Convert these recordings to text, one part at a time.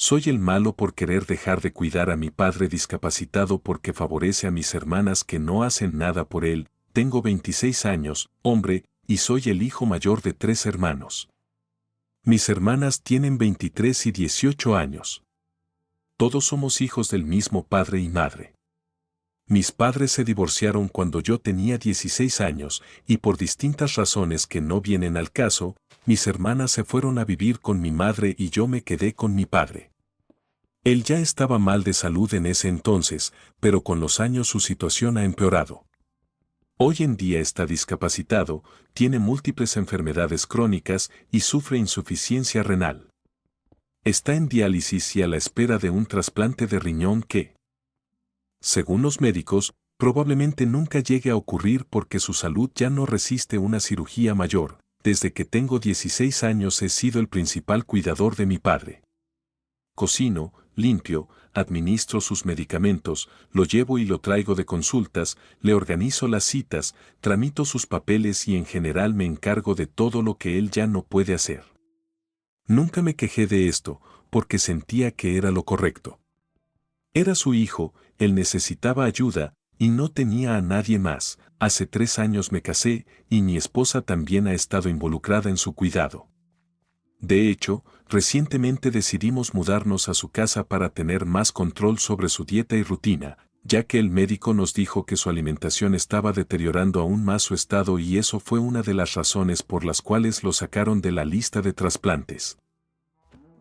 Soy el malo por querer dejar de cuidar a mi padre discapacitado porque favorece a mis hermanas que no hacen nada por él. Tengo 26 años, hombre, y soy el hijo mayor de 3 hermanos. Mis hermanas tienen 23 y 18 años. Todos somos hijos del mismo padre y madre. Mis padres se divorciaron cuando yo tenía 16 años y por distintas razones que no vienen al caso, mis hermanas se fueron a vivir con mi madre y yo me quedé con mi padre. Él ya estaba mal de salud en ese entonces, pero con los años su situación ha empeorado. Hoy en día está discapacitado, tiene múltiples enfermedades crónicas y sufre insuficiencia renal. Está en diálisis y a la espera de un trasplante de riñón que, según los médicos, probablemente nunca llegue a ocurrir porque su salud ya no resiste una cirugía mayor. Desde que tengo 16 años he sido el principal cuidador de mi padre. Cocino, limpio, administro sus medicamentos, lo llevo y lo traigo de consultas, le organizo las citas, tramito sus papeles y en general me encargo de todo lo que él ya no puede hacer. Nunca me quejé de esto, porque sentía que era lo correcto. Era su hijo, él necesitaba ayuda, y no tenía a nadie más. Hace 3 años me casé, y mi esposa también ha estado involucrada en su cuidado. De hecho, recientemente decidimos mudarnos a su casa para tener más control sobre su dieta y rutina, ya que el médico nos dijo que su alimentación estaba deteriorando aún más su estado y eso fue una de las razones por las cuales lo sacaron de la lista de trasplantes.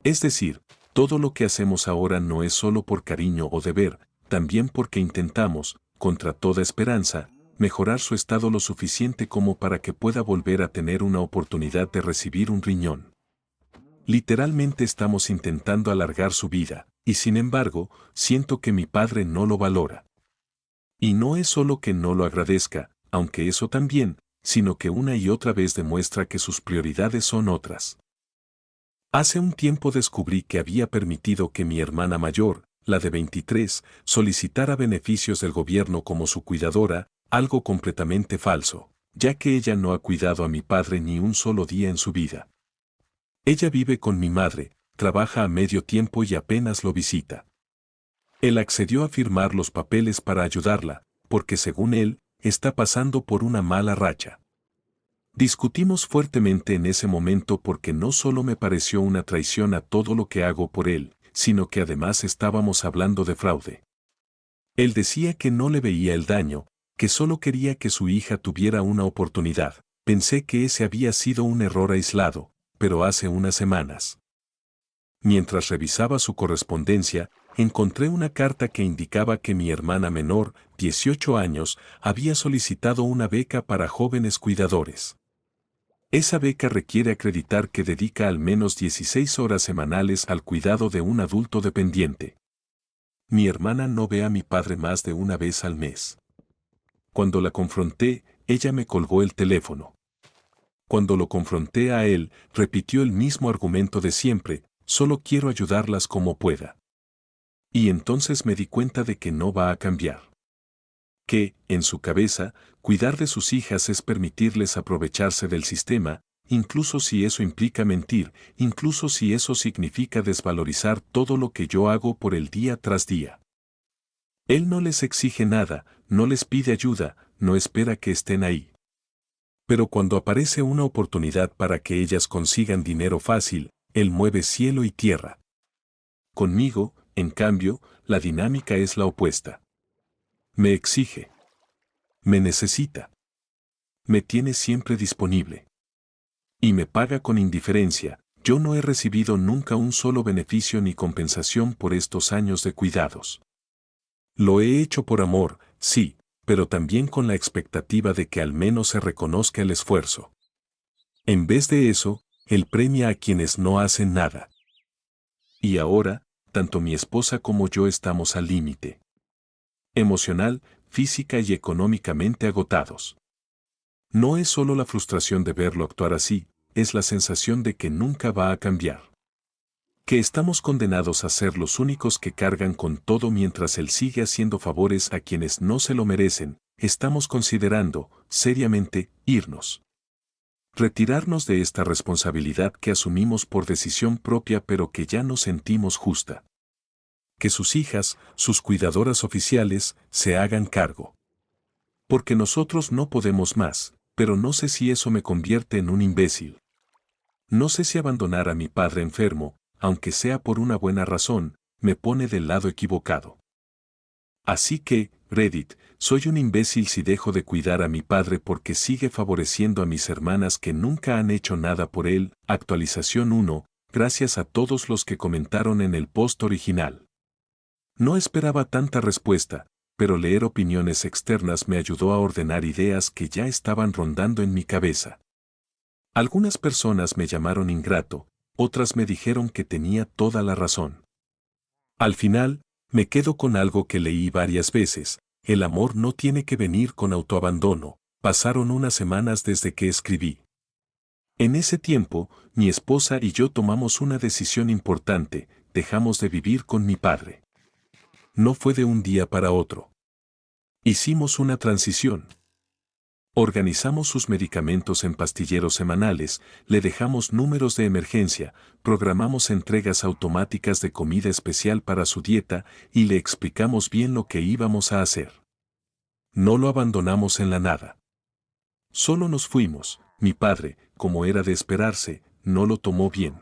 Es decir, todo lo que hacemos ahora no es solo por cariño o deber, también porque intentamos, contra toda esperanza, mejorar su estado lo suficiente como para que pueda volver a tener una oportunidad de recibir un riñón. Literalmente estamos intentando alargar su vida, y sin embargo, siento que mi padre no lo valora. Y no es solo que no lo agradezca, aunque eso también, sino que una y otra vez demuestra que sus prioridades son otras. Hace un tiempo descubrí que había permitido que mi hermana mayor, la de 23, solicitara beneficios del gobierno como su cuidadora, algo completamente falso, ya que ella no ha cuidado a mi padre ni un solo día en su vida. Ella vive con mi madre, trabaja a medio tiempo y apenas lo visita. Él accedió a firmar los papeles para ayudarla, porque según él, está pasando por una mala racha. Discutimos fuertemente en ese momento porque no solo me pareció una traición a todo lo que hago por él, sino que además estábamos hablando de fraude. Él decía que no le veía el daño, que solo quería que su hija tuviera una oportunidad. Pensé que ese había sido un error aislado, pero hace unas semanas. Mientras revisaba su correspondencia, encontré una carta que indicaba que mi hermana menor, 18 años, había solicitado una beca para jóvenes cuidadores. Esa beca requiere acreditar que dedica al menos 16 horas semanales al cuidado de un adulto dependiente. Mi hermana no ve a mi padre más de una vez al mes. Cuando la confronté, ella me colgó el teléfono. Cuando lo confronté a él, repitió el mismo argumento de siempre, solo quiero ayudarlas como pueda. Y entonces me di cuenta de que no va a cambiar. Que, en su cabeza, cuidar de sus hijas es permitirles aprovecharse del sistema, incluso si eso implica mentir, incluso si eso significa desvalorizar todo lo que yo hago por el día tras día. Él no les exige nada, no les pide ayuda, no espera que estén ahí. Pero cuando aparece una oportunidad para que ellas consigan dinero fácil, él mueve cielo y tierra. Conmigo, en cambio, la dinámica es la opuesta. Me exige. Me necesita. Me tiene siempre disponible. Y me paga con indiferencia. Yo no he recibido nunca un solo beneficio ni compensación por estos años de cuidados. Lo he hecho por amor, sí, pero también con la expectativa de que al menos se reconozca el esfuerzo. En vez de eso, él premia a quienes no hacen nada. Y ahora, tanto mi esposa como yo estamos al límite. Emocional, física y económicamente agotados. No es solo la frustración de verlo actuar así, es la sensación de que nunca va a cambiar. Que estamos condenados a ser los únicos que cargan con todo mientras él sigue haciendo favores a quienes no se lo merecen. Estamos considerando, seriamente, irnos. Retirarnos de esta responsabilidad que asumimos por decisión propia pero que ya no sentimos justa. Que sus hijas, sus cuidadoras oficiales, se hagan cargo. Porque nosotros no podemos más, pero no sé si eso me convierte en un imbécil. No sé si abandonar a mi padre enfermo, aunque sea por una buena razón, me pone del lado equivocado. Así que, Reddit, soy un imbécil si dejo de cuidar a mi padre porque sigue favoreciendo a mis hermanas que nunca han hecho nada por él. Actualización 1, gracias a todos los que comentaron en el post original. No esperaba tanta respuesta, pero leer opiniones externas me ayudó a ordenar ideas que ya estaban rondando en mi cabeza. Algunas personas me llamaron ingrato, otras me dijeron que tenía toda la razón. Al final, me quedo con algo que leí varias veces: el amor no tiene que venir con autoabandono. Pasaron unas semanas desde que escribí. En ese tiempo, mi esposa y yo tomamos una decisión importante: dejamos de vivir con mi padre. No fue de un día para otro. Hicimos una transición. Organizamos sus medicamentos en pastilleros semanales, le dejamos números de emergencia, programamos entregas automáticas de comida especial para su dieta y le explicamos bien lo que íbamos a hacer. No lo abandonamos en la nada. Solo nos fuimos. Mi padre, como era de esperarse, no lo tomó bien.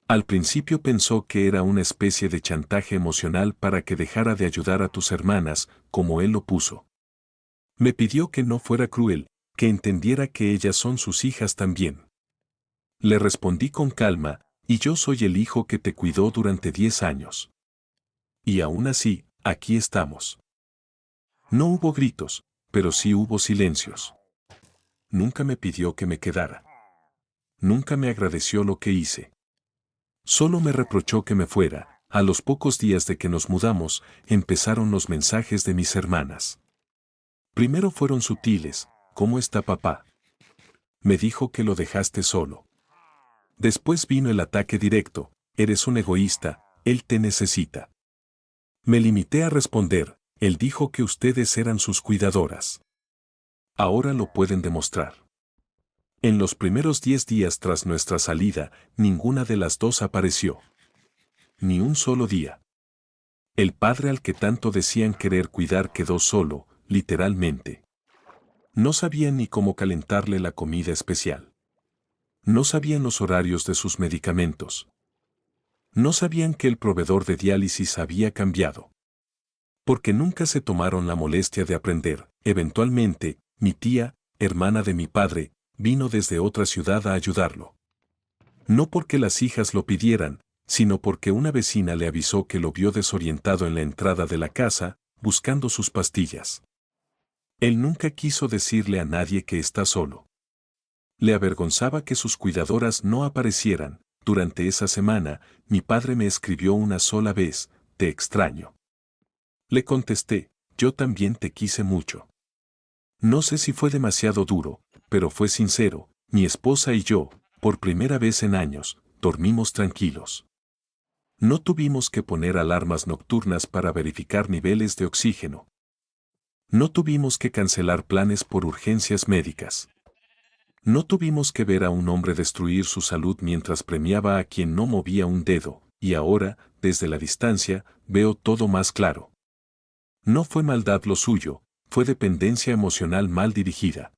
Al principio pensó que era una especie de chantaje emocional para que dejara de ayudar a tus hermanas, como él lo puso. Me pidió que no fuera cruel, que entendiera que ellas son sus hijas también. Le respondí con calma: y yo soy el hijo que te cuidó durante 10 años. Y aún así, aquí estamos. No hubo gritos, pero sí hubo silencios. Nunca me pidió que me quedara. Nunca me agradeció lo que hice. Solo me reprochó que me fuera. A los pocos días de que nos mudamos, empezaron los mensajes de mis hermanas. Primero fueron sutiles: ¿cómo está papá? Me dijo que lo dejaste solo. Después vino el ataque directo: eres un egoísta, él te necesita. Me limité a responder: él dijo que ustedes eran sus cuidadoras. Ahora lo pueden demostrar. En los primeros 10 días tras nuestra salida, ninguna de las dos apareció. Ni un solo día. El padre al que tanto decían querer cuidar quedó solo, literalmente. No sabían ni cómo calentarle la comida especial. No sabían los horarios de sus medicamentos. No sabían que el proveedor de diálisis había cambiado. Porque nunca se tomaron la molestia de aprender. Eventualmente, mi tía, hermana de mi padre, vino desde otra ciudad a ayudarlo. No porque las hijas lo pidieran, sino porque una vecina le avisó que lo vio desorientado en la entrada de la casa, buscando sus pastillas. Él nunca quiso decirle a nadie que está solo. Le avergonzaba que sus cuidadoras no aparecieran. Durante esa semana, mi padre me escribió una sola vez: te extraño. Le contesté: yo también te quise mucho. No sé si fue demasiado duro, pero fue sincero. Mi esposa y yo, por primera vez en años, dormimos tranquilos. No tuvimos que poner alarmas nocturnas para verificar niveles de oxígeno. No tuvimos que cancelar planes por urgencias médicas. No tuvimos que ver a un hombre destruir su salud mientras premiaba a quien no movía un dedo, y ahora, desde la distancia, veo todo más claro. No fue maldad lo suyo, fue dependencia emocional mal dirigida.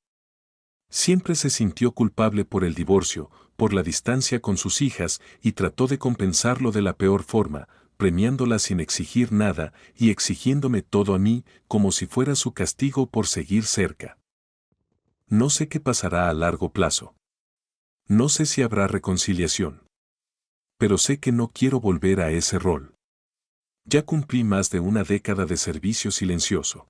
Siempre se sintió culpable por el divorcio, por la distancia con sus hijas, y trató de compensarlo de la peor forma, premiándolas sin exigir nada y exigiéndome todo a mí, como si fuera su castigo por seguir cerca. No sé qué pasará a largo plazo. No sé si habrá reconciliación. Pero sé que no quiero volver a ese rol. Ya cumplí más de una década de servicio silencioso.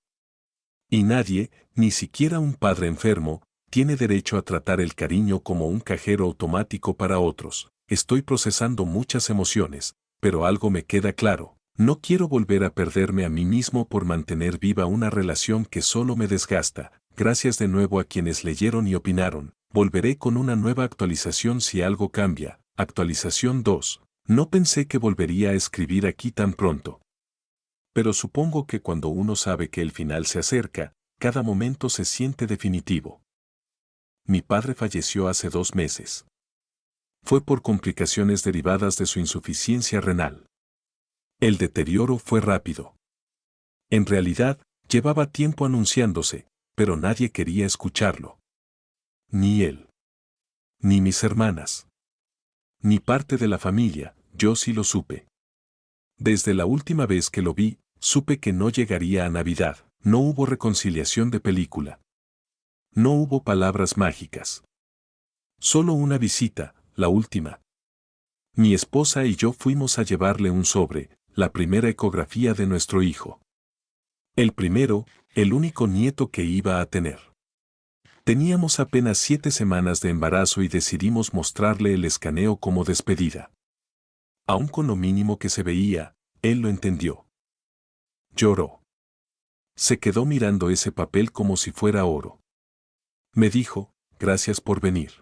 Y nadie, ni siquiera un padre enfermo, tiene derecho a tratar el cariño como un cajero automático para otros. Estoy procesando muchas emociones, pero algo me queda claro: no quiero volver a perderme a mí mismo por mantener viva una relación que solo me desgasta. Gracias de nuevo a quienes leyeron y opinaron. Volveré con una nueva actualización si algo cambia. Actualización 2. No pensé que volvería a escribir aquí tan pronto. Pero supongo que cuando uno sabe que el final se acerca, cada momento se siente definitivo. Mi padre falleció hace 2 meses. Fue por complicaciones derivadas de su insuficiencia renal. El deterioro fue rápido. En realidad, llevaba tiempo anunciándose, pero nadie quería escucharlo. Ni él. Ni mis hermanas. Ni parte de la familia, yo sí lo supe. Desde la última vez que lo vi, supe que no llegaría a Navidad. No hubo reconciliación de película. No hubo palabras mágicas. Solo una visita, la última. Mi esposa y yo fuimos a llevarle un sobre, la primera ecografía de nuestro hijo. El primero, el único nieto que iba a tener. Teníamos apenas 7 semanas de embarazo y decidimos mostrarle el escaneo como despedida. Aun con lo mínimo que se veía, él lo entendió. Lloró. Se quedó mirando ese papel como si fuera oro. Me dijo, gracias por venir.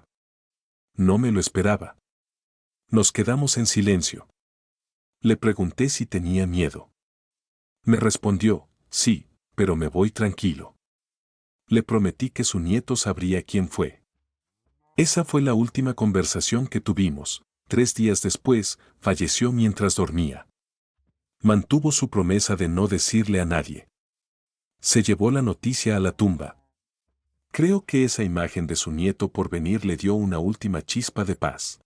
No me lo esperaba. Nos quedamos en silencio. Le pregunté si tenía miedo. Me respondió, sí, pero me voy tranquilo. Le prometí que su nieto sabría quién fue. Esa fue la última conversación que tuvimos. 3 días después, falleció mientras dormía. Mantuvo su promesa de no decirle a nadie. Se llevó la noticia a la tumba. Creo que esa imagen de su nieto por venir le dio una última chispa de paz.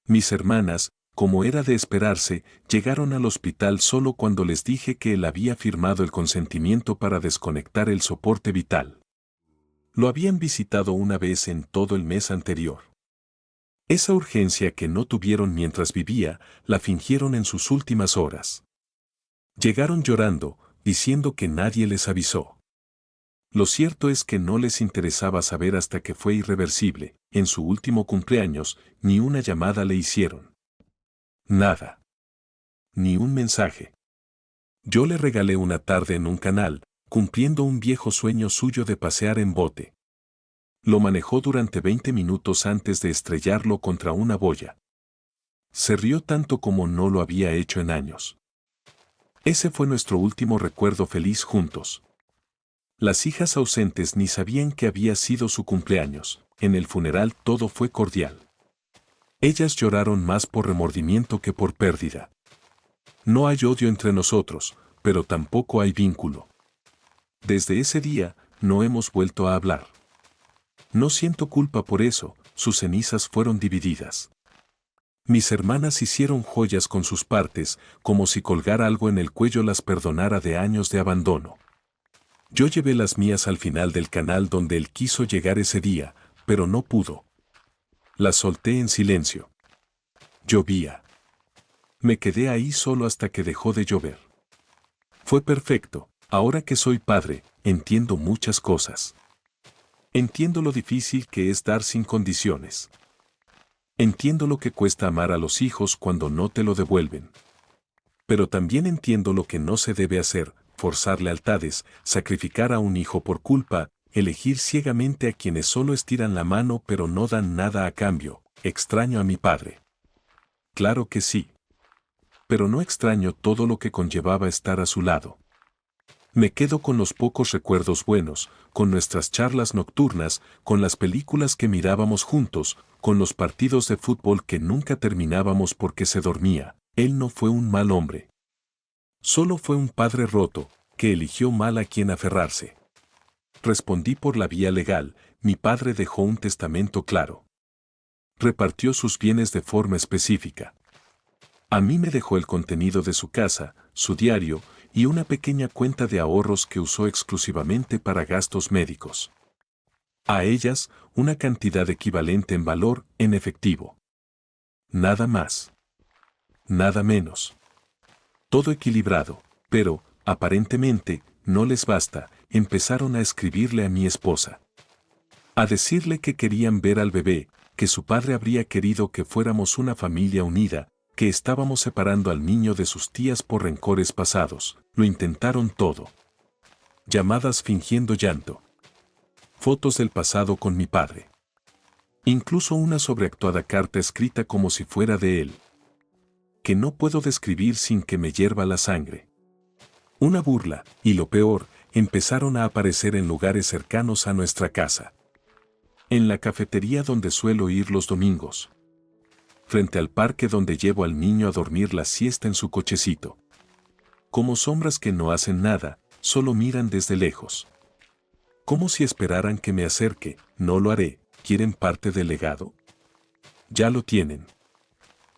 Mis hermanas, como era de esperarse, llegaron al hospital solo cuando les dije que él había firmado el consentimiento para desconectar el soporte vital. Lo habían visitado una vez en todo el mes anterior. Esa urgencia que no tuvieron mientras vivía, la fingieron en sus últimas horas. Llegaron llorando, diciendo que nadie les avisó. Lo cierto es que no les interesaba saber hasta que fue irreversible. En su último cumpleaños, ni una llamada le hicieron. Nada. Ni un mensaje. Yo le regalé una tarde en un canal, cumpliendo un viejo sueño suyo de pasear en bote. Lo manejó durante 20 minutos antes de estrellarlo contra una boya. Se rió tanto como no lo había hecho en años. Ese fue nuestro último recuerdo feliz juntos. Las hijas ausentes ni sabían que había sido su cumpleaños. En el funeral todo fue cordial. Ellas lloraron más por remordimiento que por pérdida. No hay odio entre nosotros, pero tampoco hay vínculo. Desde ese día, no hemos vuelto a hablar. No siento culpa por eso, sus cenizas fueron divididas. Mis hermanas hicieron joyas con sus partes, como si colgar algo en el cuello las perdonara de años de abandono. Yo llevé las mías al final del canal donde él quiso llegar ese día, pero no pudo. Las solté en silencio. Llovía. Me quedé ahí solo hasta que dejó de llover. Fue perfecto. Ahora que soy padre, entiendo muchas cosas. Entiendo lo difícil que es dar sin condiciones. Entiendo lo que cuesta amar a los hijos cuando no te lo devuelven. Pero también entiendo lo que no se debe hacer, forzar lealtades, sacrificar a un hijo por culpa, elegir ciegamente a quienes solo estiran la mano pero no dan nada a cambio. Extraño a mi padre. Claro que sí. Pero no extraño todo lo que conllevaba estar a su lado. Me quedo con los pocos recuerdos buenos, con nuestras charlas nocturnas, con las películas que mirábamos juntos, con los partidos de fútbol que nunca terminábamos porque se dormía. Él no fue un mal hombre. Solo fue un padre roto, que eligió mal a quien aferrarse. Respondí por la vía legal, mi padre dejó un testamento claro. Repartió sus bienes de forma específica. A mí me dejó el contenido de su casa, su diario, y una pequeña cuenta de ahorros que usó exclusivamente para gastos médicos. A ellas, una cantidad equivalente en valor, en efectivo. Nada más. Nada menos. Todo equilibrado, pero, aparentemente, no les basta, empezaron a escribirle a mi esposa. A decirle que querían ver al bebé, que su padre habría querido que fuéramos una familia unida, que estábamos separando al niño de sus tías por rencores pasados. Lo intentaron todo. Llamadas fingiendo llanto. Fotos del pasado con mi padre. Incluso una sobreactuada carta escrita como si fuera de él. Que no puedo describir sin que me hierva la sangre. Una burla, y lo peor, empezaron a aparecer en lugares cercanos a nuestra casa. En la cafetería donde suelo ir los domingos. Frente al parque donde llevo al niño a dormir la siesta en su cochecito. Como sombras que no hacen nada, solo miran desde lejos. Como si esperaran que me acerque, no lo haré. ¿Quieren parte del legado? Ya lo tienen.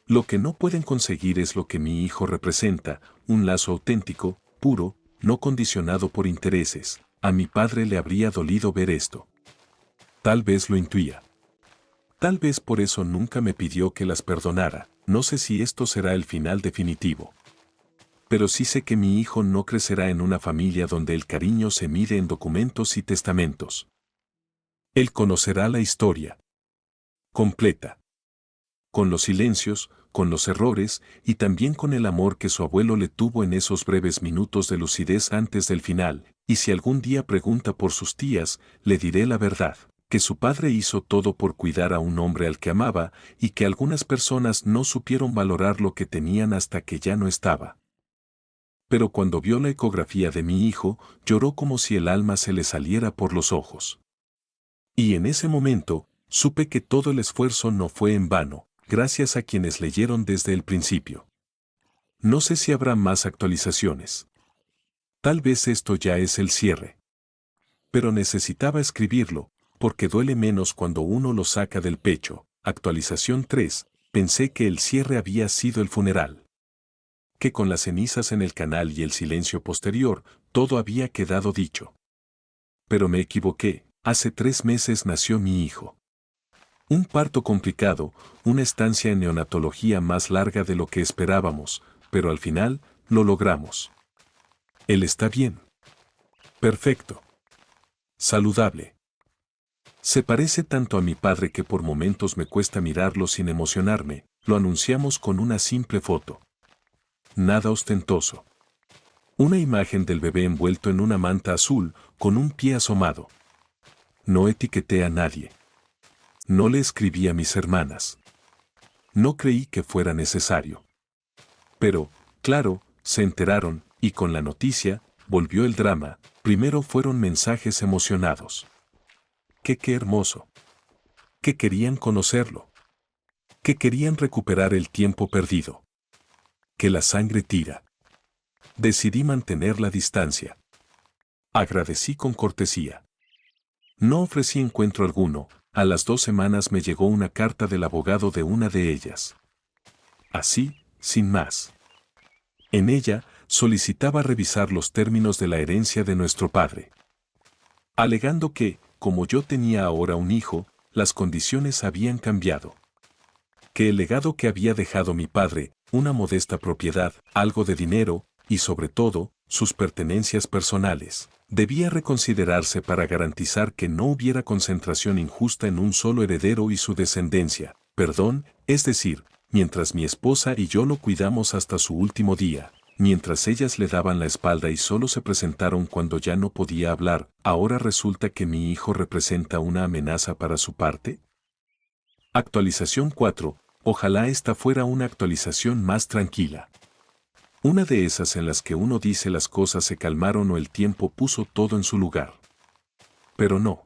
Lo que no pueden conseguir es lo que mi hijo representa, un lazo auténtico, puro, no condicionado por intereses. A mi padre le habría dolido ver esto. Tal vez lo intuía. Tal vez por eso nunca me pidió que las perdonara. No sé si esto será el final definitivo. Pero sí sé que mi hijo no crecerá en una familia donde el cariño se mide en documentos y testamentos. Él conocerá la historia completa. Con los silencios, con los errores y también con el amor que su abuelo le tuvo en esos breves minutos de lucidez antes del final, y si algún día pregunta por sus tías, le diré la verdad, que su padre hizo todo por cuidar a un hombre al que amaba y que algunas personas no supieron valorar lo que tenían hasta que ya no estaba. Pero cuando vio la ecografía de mi hijo, lloró como si el alma se le saliera por los ojos. Y en ese momento, supe que todo el esfuerzo no fue en vano, gracias a quienes leyeron desde el principio. No sé si habrá más actualizaciones. Tal vez esto ya es el cierre. Pero necesitaba escribirlo, porque duele menos cuando uno lo saca del pecho. Actualización 3. Pensé que el cierre había sido el funeral. Que con las cenizas en el canal y el silencio posterior, todo había quedado dicho. Pero me equivoqué. Hace 3 meses nació mi hijo. Un parto complicado, una estancia en neonatología más larga de lo que esperábamos, pero al final, lo logramos. Él está bien. Perfecto. Saludable. Se parece tanto a mi padre que por momentos me cuesta mirarlo sin emocionarme. Lo anunciamos con una simple foto. Nada ostentoso. Una imagen del bebé envuelto en una manta azul, con un pie asomado. No etiqueté a nadie. No le escribí a mis hermanas. No creí que fuera necesario. Pero, claro, se enteraron, y con la noticia, volvió el drama. Primero fueron mensajes emocionados. Qué hermoso. Que querían conocerlo. Que querían recuperar el tiempo perdido. Que la sangre tira. Decidí mantener la distancia. Agradecí con cortesía. No ofrecí encuentro alguno. A las 2 semanas me llegó una carta del abogado de una de ellas. Así, sin más. En ella, solicitaba revisar los términos de la herencia de nuestro padre. Alegando que, como yo tenía ahora un hijo, las condiciones habían cambiado. Que el legado que había dejado mi padre, una modesta propiedad, algo de dinero, y sobre todo, sus pertenencias personales, debía reconsiderarse para garantizar que no hubiera concentración injusta en un solo heredero y su descendencia, perdón, es decir, mientras mi esposa y yo lo cuidamos hasta su último día, mientras ellas le daban la espalda y solo se presentaron cuando ya no podía hablar, ahora resulta que mi hijo representa una amenaza para su parte. Actualización 4. Ojalá esta fuera una actualización más tranquila. Una de esas en las que uno dice las cosas se calmaron o el tiempo puso todo en su lugar. Pero no.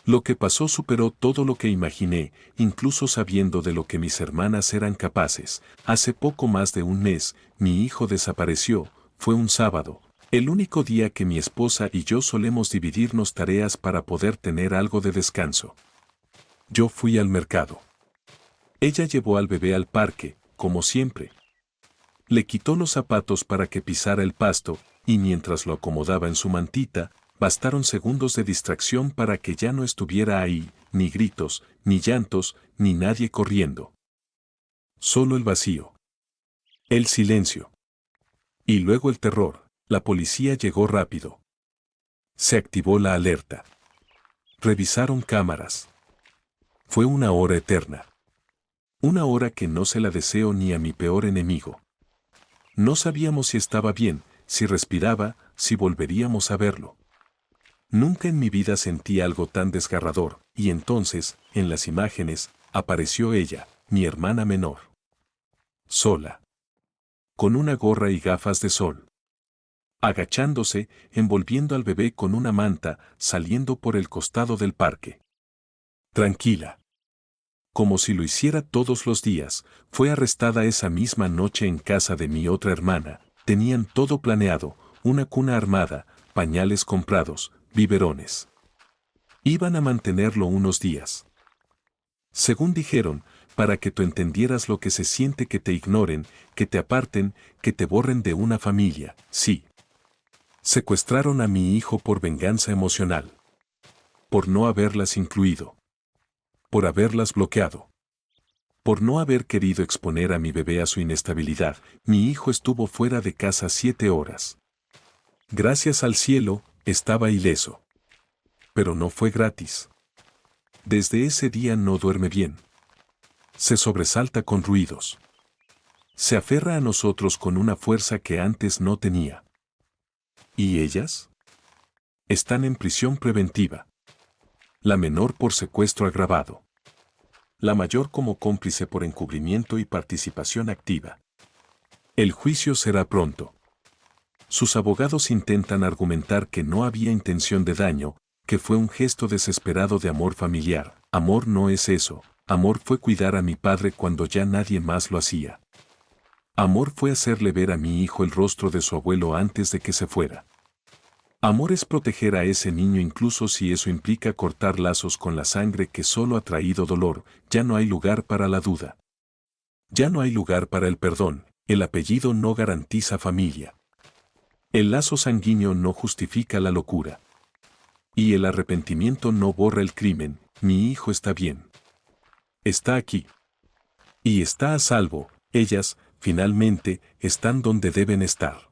Lo que pasó superó todo lo que imaginé, incluso sabiendo de lo que mis hermanas eran capaces. Hace poco más de un mes, mi hijo desapareció, fue un sábado, el único día que mi esposa y yo solemos dividirnos tareas para poder tener algo de descanso. Yo fui al mercado. Ella llevó al bebé al parque, como siempre. Le quitó los zapatos para que pisara el pasto, y mientras lo acomodaba en su mantita, bastaron segundos de distracción para que ya no estuviera ahí, ni gritos, ni llantos, ni nadie corriendo. Solo el vacío. El silencio. Y luego el terror. La policía llegó rápido. Se activó la alerta. Revisaron cámaras. Fue una hora eterna. Una hora que no se la deseo ni a mi peor enemigo. No sabíamos si estaba bien, si respiraba, si volveríamos a verlo. Nunca en mi vida sentí algo tan desgarrador, y entonces, en las imágenes, apareció ella, mi hermana menor. Sola. Con una gorra y gafas de sol. Agachándose, envolviendo al bebé con una manta, saliendo por el costado del parque. Tranquila. Como si lo hiciera todos los días, fue arrestada esa misma noche en casa de mi otra hermana. Tenían todo planeado, una cuna armada, pañales comprados, biberones. Iban a mantenerlo unos días. Según dijeron, para que tú entendieras lo que se siente que te ignoren, que te aparten, que te borren de una familia, sí. Secuestraron a mi hijo por venganza emocional. Por no haberlas incluido. Por haberlas bloqueado. Por no haber querido exponer a mi bebé a su inestabilidad, mi hijo estuvo fuera de casa 7 horas. Gracias al cielo, estaba ileso. Pero no fue gratis. Desde ese día no duerme bien. Se sobresalta con ruidos. Se aferra a nosotros con una fuerza que antes no tenía. ¿Y ellas? Están en prisión preventiva. La menor por secuestro agravado. La mayor como cómplice por encubrimiento y participación activa. El juicio será pronto. Sus abogados intentan argumentar que no había intención de daño, que fue un gesto desesperado de amor familiar. Amor no es eso. Amor fue cuidar a mi padre cuando ya nadie más lo hacía. Amor fue hacerle ver a mi hijo el rostro de su abuelo antes de que se fuera. Amor es proteger a ese niño incluso si eso implica cortar lazos con la sangre que solo ha traído dolor. Ya no hay lugar para la duda. Ya no hay lugar para el perdón. El apellido no garantiza familia. El lazo sanguíneo no justifica la locura. Y el arrepentimiento no borra el crimen. Mi hijo está bien. Está aquí. Y está a salvo. Ellas, finalmente, están donde deben estar.